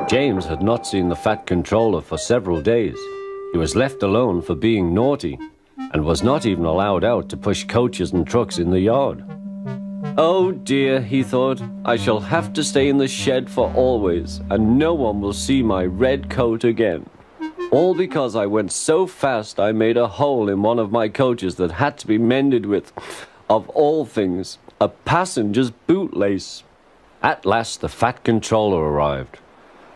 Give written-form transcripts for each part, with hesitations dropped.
James had not seen the Fat Controller for several days. He was left alone for being naughty and was not even allowed out to push coaches and trucks in the yard. Oh dear, he thought, I shall have to stay in the shed for always, and no one will see my red coat again. All because I went so fast I made a hole in one of my coaches that had to be mended with, of all things, a passenger's bootlace. At last the Fat Controller arrived.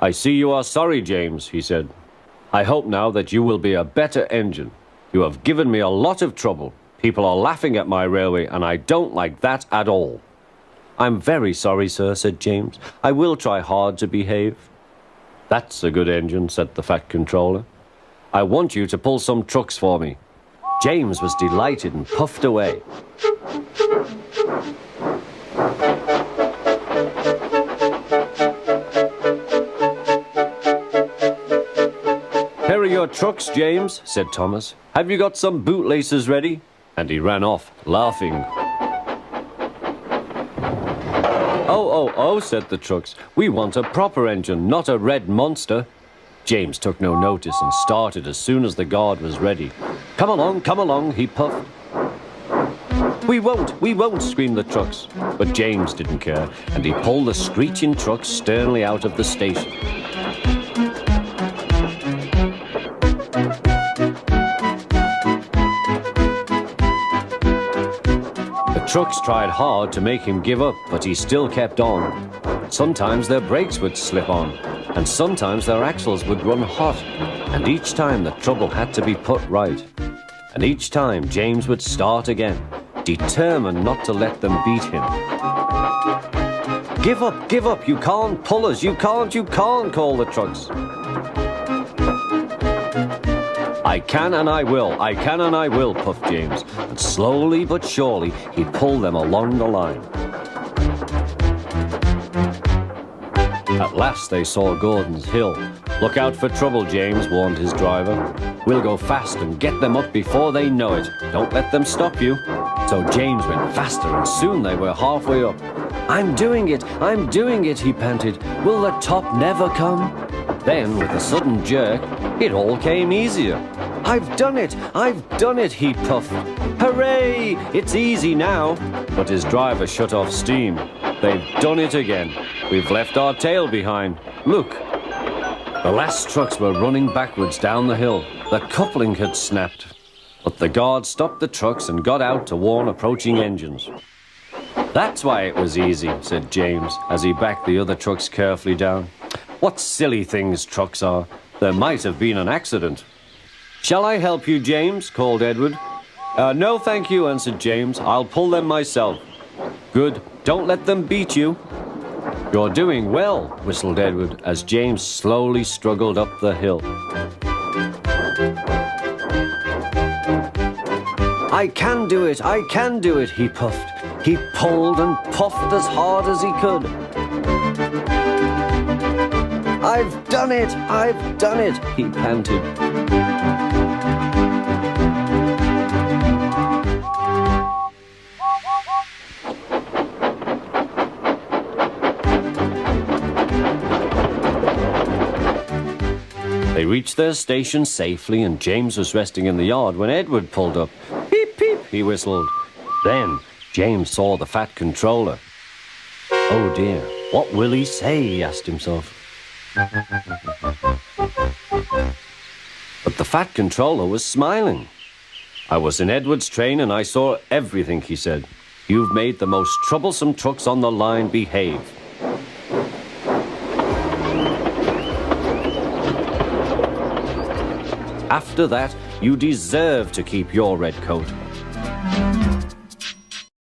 I see you are sorry, James, he said. I hope now that you will be a better engine. You have given me a lot of trouble. People are laughing at my railway, and I don't like that at all. I'm very sorry, sir, said James. I will try hard to behave. That's a good engine, said the Fat Controller. I want you to pull some trucks for me. James was delighted and puffed away. Here are your trucks, James, said Thomas. Have you got some bootlaces ready? And he ran off, laughing. Oh, said the trucks. We want a proper engine, not a red monster. James took no notice and started as soon as the guard was ready. Come along, he puffed. We won't, screamed the trucks. But James didn't care, and he pulled the screeching trucks sternly out of the station. The trucks tried hard to make him give up, but he still kept on. Sometimes their brakes would slip on, and sometimes their axles would run hot, and each time the trouble had to be put right. And each time James would start again, determined not to let them beat him. Give up, you can't pull us, you can't, called the trucks. I can and I will, puffed James, and slowly but surely he pulled them along the line. At last they saw Gordon's Hill. Look out for trouble, James, warned his driver. We'll go fast and get them up before they know it. Don't let them stop you. So James went faster, and soon they were halfway up. I'm doing it, he panted. Will the top never come? Then, with a sudden jerk, it all came easier. I've done it, he puffed. Hooray! It's easy now. But his driver shut off steam. They've done it again. We've left our tail behind. Look. The last trucks were running backwards down the hill. The coupling had snapped. But the guard stopped the trucks and got out to warn approaching engines. That's why it was easy, said James, as he backed the other trucks carefully down. What silly things trucks are. There might have been an accident. Shall I help you, James? Called Edward. No, thank you, answered James. I'll pull them myself. Good. Don't let them beat you. You're doing well, whistled Edward, as James slowly struggled up the hill. I can do it, he puffed. He pulled and puffed as hard as he could. I've done it, he panted. They reached their station safely, and James was resting in the yard when Edward pulled up. Peep, peep, he whistled. Then James saw the Fat Controller. Oh dear, what will he say, he asked himself. But the Fat Controller was smiling. I was in Edward's train and I saw everything, he said. You've made the most troublesome trucks on the line behave. After that, you deserve to keep your red coat.